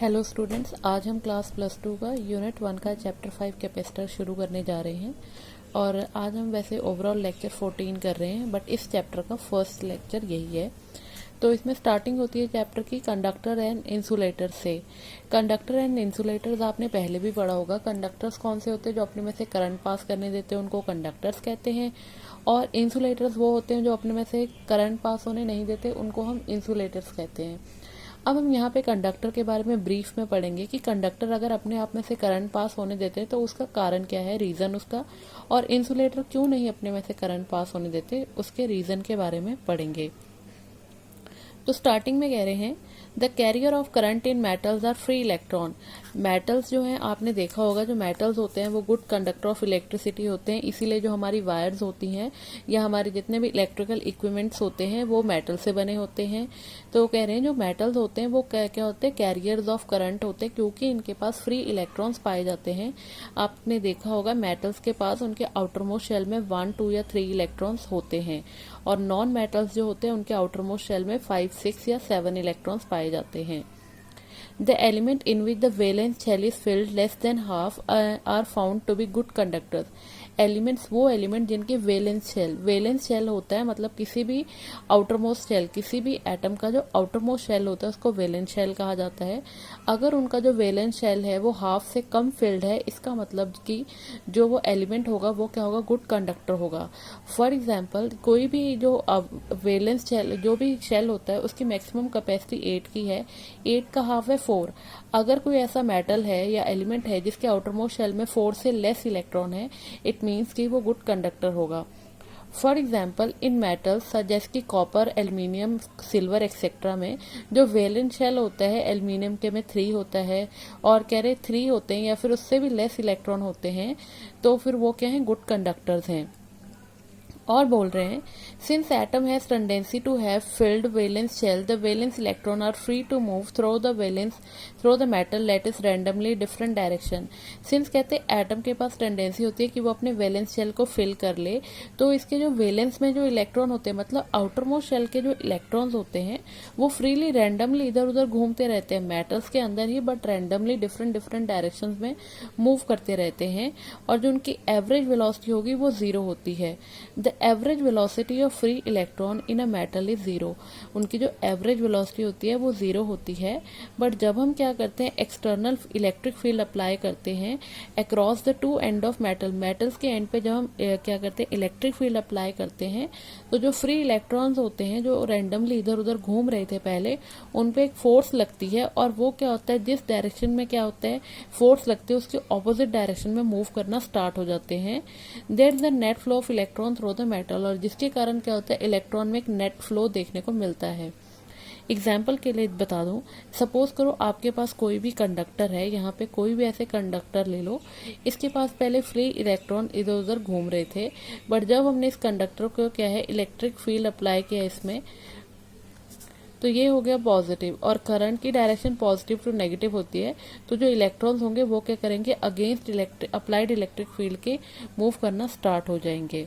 Hello students, आज हम class plus two का यूनिट 1 का चैप्टर 5 कैपेसिटर शुरू करने जा रहे हैं। और आज हम वैसे ओवरऑल लेक्चर 14 कर रहे हैं, बट इस चैप्टर का फर्स्ट लेक्चर यही है। तो इसमें स्टार्टिंग होती है चैप्टर की कंडक्टर एंड इंसुलेटर से। कंडक्टर एंड इंसुलेटर्स आपने पहले भी पढ़ा होगा। कंडक्टर्स कौन से होते हैं? जो अपने में से करंट पास करने देते हैं उनको कंडक्टर्स कहते हैं, और इंसुलेटर्स वो होते हैं जो अपने में से करंट पास होने नहीं देते, उनको हम इंसुलेटर्स कहते हैं। अब हम यहाँ पे कंडक्टर के बारे में ब्रीफ में पढ़ेंगे कि कंडक्टर अगर अपने आप में से करंट पास होने देते हैं तो उसका कारण क्या है, रीज़न उसका, और इंसुलेटर क्यों नहीं अपने में से करंट पास होने देते, उसके रीज़न के बारे में पढ़ेंगे। तो स्टार्टिंग में कह रहे हैं the carrier of current in metals are free electron. Metals जो हैं, आपने देखा होगा, जो मेटल्स होते हैं वो गुड कंडक्टर ऑफ इलेक्ट्रिसिटी होते हैं, इसीलिए जो हमारी वायर्स होती हैं या हमारे जितने भी इलेक्ट्रिकल इक्विपमेंट्स होते हैं वो मेटल से बने होते हैं। तो कह रहे हैं जो मेटल्स होते हैं वो क्या होते हैं, कैरियर्स ऑफ करंट होते हैं, क्योंकि इनके पास फ्री इलेक्ट्रॉन्स पाए जाते हैं। आपने देखा होगा मेटल्स के पास उनके आउटर मोस्ट शेल में 1, 2 या 3 इलेक्ट्रॉन्स होते हैं, और नॉन मेटल्स जो होते हैं उनके आउटर मोस्ट शेल में 5, 6 या 7 इलेक्ट्रॉन्स पाए जाते हैं। The element in which the valence shell is filled less than half are found to be good conductors. Elements वो एलिमेंट जिनके वेलेंस शेल होता है, मतलब किसी भी आउटर मोस्ट शेल, किसी भी एटम का जो आउटर मोस्ट शेल होता है उसको वेलेंस शेल कहा जाता है। अगर उनका जो वेलेंस शेल है वो हाफ से कम फिल्ड है, इसका मतलब कि जो वो एलिमेंट होगा वो क्या होगा, गुड कंडक्टर होगा। फॉर एग्जाम्पल, कोई भी जो वेलेंस शेल, जो भी शेल होता है उसकी मैक्सिमम कैपेसिटी 8 की है, 8 का हाफ है 4। अगर कोई ऐसा मेटल है या एलिमेंट है जिसके आउटर मोस्ट शेल में 4 से लेस इलेक्ट्रॉन है, इट मीन्स कि वो गुड कंडक्टर होगा। फॉर एग्जाम्पल, इन मेटल्स जैसे कि कॉपर, एल्यूमिनियम, सिल्वर एक्सेट्रा में जो वेलेंस शेल होता है एल्यूमिनियम के में 3 होता है, और कह रहे 3 होते हैं या फिर उससे भी लेस इलेक्ट्रॉन होते हैं, तो फिर वो क्या है, गुड कंडक्टर्स हैं। और बोल रहे हैं since atom has tendency to have filled valence shell, the valence electron are free to move through the metal lattice randomly different direction. Since कहते हैं एटम के पास टेंडेंसी होती है कि वो अपने वैलेंस शेल को फिल कर ले, तो इसके जो वैलेंस में जो इलेक्ट्रॉन होते हैं, मतलब आउटर मोस्ट शेल के जो इलेक्ट्रॉन्स होते हैं वो फ्रीली रैंडमली इधर उधर घूमते रहते हैं मेटल्स के अंदर ही, बट रैंडमली डिफरेंट डायरेक्शंस में मूव करते रहते हैं, और जो उनकी एवरेज वेलोसिटी होगी वो 0 होती है। The average velocity of free electron in a metal is 0। उनकी जो एवरेज वेलोसिटी होती है वो 0 होती है। बट जब हम क्या करते हैं, एक्सटर्नल इलेक्ट्रिक फील्ड अप्लाई करते हैं across the 2 end of metals के एंड पे जब हम क्या करते हैं, इलेक्ट्रिक फील्ड अप्लाई करते हैं, तो जो फ्री इलेक्ट्रॉन्स होते हैं जो रैंडमली इधर उधर घूम रहे थे पहले, उन पे एक फोर्स लगती है, और वो क्या होता है, जिस डायरेक्शन में क्या होता है फोर्स लगती है उसके ऑपोजिट डायरेक्शन में मूव करना स्टार्ट हो जाते हैं। There is the net flow of electron through the metal, और जिसके कारण क्या होता है, इलेक्ट्रॉन में एक नेट फ्लो देखने को मिलता है। एग्जाम्पल के लिए बता दूं, सपोज करो आपके पास कोई भी कंडक्टर है, यहाँ पे कोई भी ऐसे कंडक्टर ले लो, इसके पास पहले फ्री इलेक्ट्रॉन इधर उधर घूम रहे थे, बट जब हमने इस कंडक्टर को क्या है, इलेक्ट्रिक फील्ड अप्लाई किया इसमें, तो ये हो गया पॉजिटिव, और करंट की डायरेक्शन पॉजिटिव टू नेगेटिव होती है, तो जो इलेक्ट्रॉन्स होंगे वो क्या करेंगे, अगेंस्ट अप्लाइड इलेक्ट्रिक फील्ड के मूव करना स्टार्ट हो जाएंगे।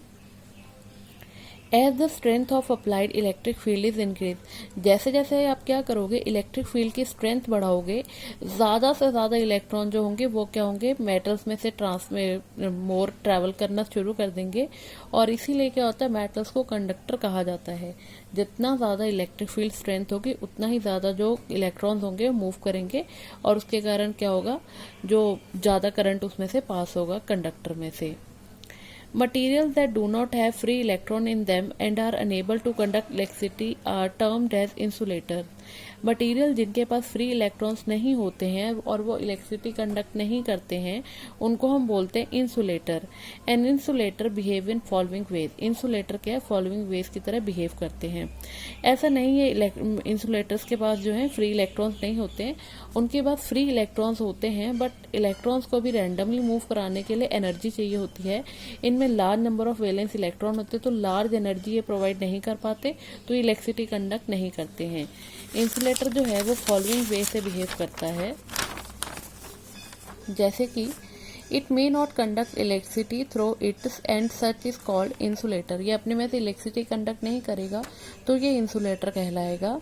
As the strength of applied electric field is increase, जैसे जैसे आप क्या करोगे, इलेक्ट्रिक फील्ड की स्ट्रेंथ बढ़ाओगे, ज़्यादा से ज़्यादा इलेक्ट्रॉन जो होंगे वो क्या होंगे, मेटल्स में से मोर ट्रैवल करना शुरू कर देंगे, और इसीलिए क्या होता है, मेटल्स को कंडक्टर कहा जाता है। जितना ज़्यादा इलेक्ट्रिक फील्ड स्ट्रेंथ होगी उतना ही ज़्यादा जो इलेक्ट्रॉन्स होंगे वो मूव करेंगे, और उसके कारण क्या होगा, जो ज़्यादा करंट उसमें से पास होगा कंडक्टर में से। Materials that do not have free electron in them and are unable to conduct electricity are termed as insulators. Material जिनके पास फ्री इलेक्ट्रॉन्स नहीं होते हैं और वो इलेक्ट्रिसिटी कंडक्ट नहीं करते हैं, उनको हम बोलते हैं insulator. An insulator behave in following veg, insulator क्या है, फॉलोइंग वेज की तरह बिहेव करते हैं। ऐसा नहीं है इंसुलेटर्स के पास जो है फ्री इलेक्ट्रॉन्स नहीं होते हैं, उनके पास फ्री इलेक्ट्रॉन्स होते हैं, बट इलेक्ट्रॉन्स को भी रैंडमली मूव कराने के लिए एनर्जी चाहिए होती है। इनमें large number of valence electron होते हैं, तो लार्ज एनर्जी ये प्रोवाइड नहीं कर पाते, तो इलेक्ट्रिसिटी कंडक्ट नहीं करते हैं। इंसुलेटर जो है वो फॉलोइंग वे से बिहेव करता है, जैसे कि it may not conduct electricity through it and such is called insulator. ये अपने में से इलेक्ट्रिसिटी कंडक्ट नहीं करेगा तो ये इंसुलेटर कहलाएगा।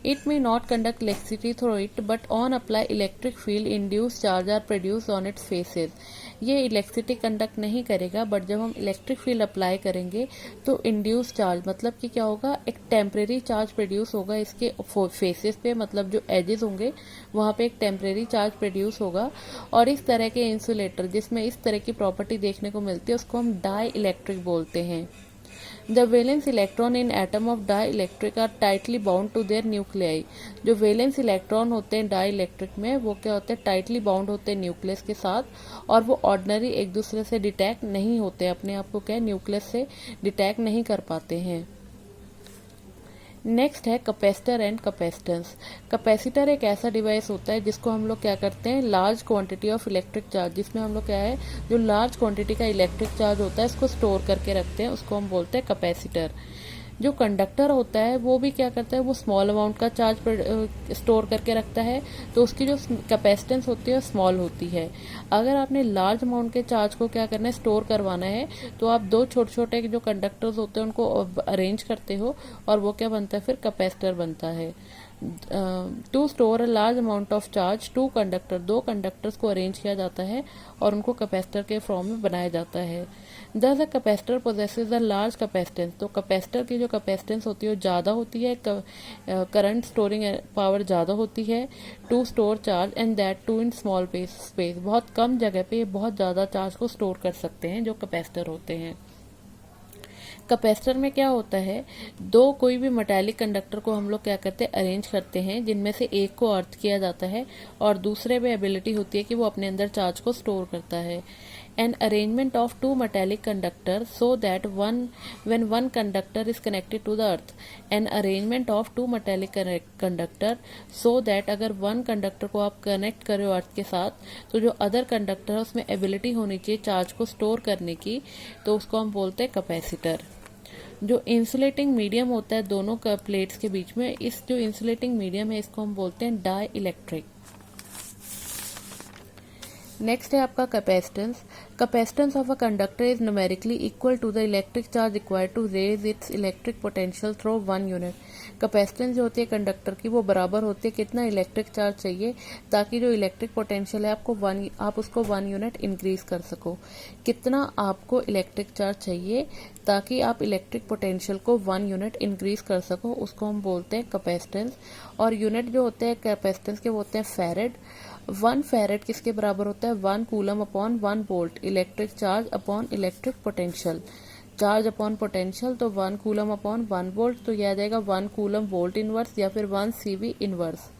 It may not conduct electricity through it but on apply electric field induce charge are produce on its faces. ये इलेक्ट्रिसिटी कंडक्ट नहीं करेगा बट जब हम इलेक्ट्रिक फील्ड अप्लाई करेंगे तो इंड्यूस चार्ज मतलब कि क्या होगा, एक टेम्परेरी चार्ज प्रोड्यूस होगा इसके फेसेस पे, मतलब जो एजेस होंगे वहाँ पे एक टेम्परेरी चार्ज प्रोड्यूस होगा। और इस तरह के इंसुलेटर जिसमें इस तरह की प्रॉपर्टी देखने को मिलती है उसको हम डाई इलेक्ट्रिक बोलते हैं। The valence electron in atom of dielectric are tightly bound to their nuclei। जो वैलेंस इलेक्ट्रॉन होते हैं डाइलेक्ट्रिक में वो क्या होते हैं, टाइटली बाउंड होते हैं न्यूक्लियस के साथ और वो ऑर्डिनरी एक दूसरे से डिटैच नहीं होते, अपने आप को क्या न्यूक्लियस से डिटैच नहीं कर पाते हैं। नेक्स्ट है कैपेसिटर एंड कैपेसिटेंस। कैपेसिटर एक ऐसा डिवाइस होता है जिसको हम लोग क्या करते हैं, large quantity of electric charge, जिसमें हम लोग क्या है जो लार्ज क्वांटिटी का इलेक्ट्रिक चार्ज होता है उसको स्टोर करके रखते हैं, उसको हम बोलते हैं कैपेसिटर। जो कंडक्टर होता है वो भी क्या करता है, वो स्मॉल अमाउंट का चार्ज स्टोर करके रखता है तो उसकी जो कैपेसिटेंस होती है स्मॉल होती है। अगर आपने लार्ज अमाउंट के चार्ज को क्या करना है, स्टोर करवाना है, तो आप दो छोटे छोटे जो कंडक्टर्स होते हैं उनको अरेंज करते हो और वो क्या बनता है, फिर कैपेसिटर बनता है। To store a large amount of charge two conductor, दो कंडक्टर्स को अरेंज किया जाता है और उनको कैपेसिटर के फॉर्म में बनाया जाता है। दस a capacitor possesses a large capacitance, तो कैपेसिटर की जो कैपेसिटेंस होती है वो ज़्यादा होती है, करंट स्टोरिंग पावर ज़्यादा होती है। To store charge and that too in small space, बहुत कम जगह पे बहुत ज़्यादा चार्ज को स्टोर कर सकते हैं जो कैपेसिटर होते हैं। कैपेसिटर में क्या होता है, दो कोई भी मेटालिक कंडक्टर को हम लोग क्या करते हैं, अरेंज करते हैं, जिनमें से एक को अर्थ किया जाता है और दूसरे में एबिलिटी होती है कि वो अपने अंदर चार्ज को स्टोर करता है। An arrangement of two metallic conductors so that when one conductor is connected to the earth, an arrangement of two metallic conductor so that अगर one conductor को आप कनेक्ट करें अर्थ के साथ तो जो अदर कंडक्टर है उसमें एबिलिटी होनी चाहिए चार्ज को स्टोर करने की, तो उसको हम बोलते हैं कैपेसिटर। जो इंसुलेटिंग मीडियम होता है दोनों प्लेट्स के बीच में, इस जो इंसुलेटिंग मीडियम है इसको हम बोलते हैं डाई इलेक्ट्रिक। नेक्स्ट है आपका capacitance. Capacitance of a conductor is numerically equal to the electric charge required to raise its electric potential through 1 unit. Capacitance जो होती है कंडक्टर की वो बराबर होती है कितना इलेक्ट्रिक चार्ज चाहिए ताकि जो इलेक्ट्रिक पोटेंशियल है आप उसको 1 यूनिट इंक्रीज कर सको। कितना आपको इलेक्ट्रिक चार्ज चाहिए ताकि आप इलेक्ट्रिक पोटेंशियल को 1 यूनिट इंक्रीज कर सको, उसको हम बोलते हैं कैपेसिटेंस। और यूनिट जो होते हैं कैपेसिटेंस के वो होते हैं फैरेड। 1 फैरेड किसके बराबर होता है, 1 coulomb upon 1 volt, electric charge upon electric potential. Charge upon potential तो 1 कूलम अपॉन 1 वोल्ट, तो यह आ जाएगा 1 कूलम वोल्ट इनवर्स या फिर 1 CV inverse.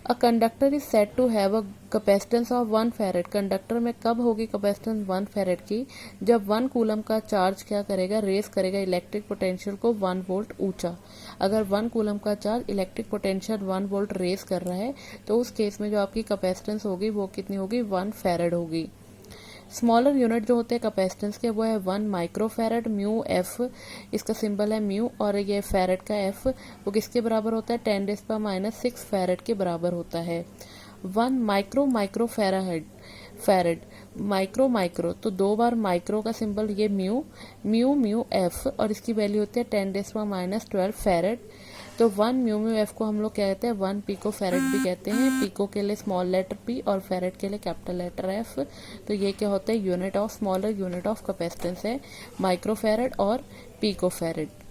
A conductor is said to have a capacitance of 1 farad. Conductor में कब होगी कैपेसिटेंस 1 फैरेड की, जब 1 कूलम का चार्ज क्या करेगा, रेस करेगा इलेक्ट्रिक पोटेंशियल को 1 वोल्ट ऊंचा। अगर 1 कूलम का charge electric potential 1 volt raise कर रहा है तो उस केस में जो आपकी कैपेसिटेंस होगी वो कितनी होगी, 1 फैरेड होगी। स्मॉलर यूनिट जो होते हैं कैपेसिटेंस के वो है 1 माइक्रो फैरेड, म्यू एफ, इसका सिंबल है म्यू, और ये फैरेड का एफ वो किसके बराबर होता है, 10⁻⁶ फैरेड के बराबर होता है। 1 माइक्रो फैरेड माइक्रो तो 2 बार माइक्रो का सिंबल ये म्यू एफ और इसकी वैल्यू होती है 10⁻12 फैरेड। तो 1 म्यू एफ को हम लोग क्या कहते हैं, 1 पिको फैरेड भी कहते हैं। पिको के लिए स्मॉल लेटर पी और फैरेड के लिए कैपिटल लेटर एफ। तो ये क्या होता है, unit of smaller unit of capacitance है माइक्रो फैरेड और पिको फैरेड।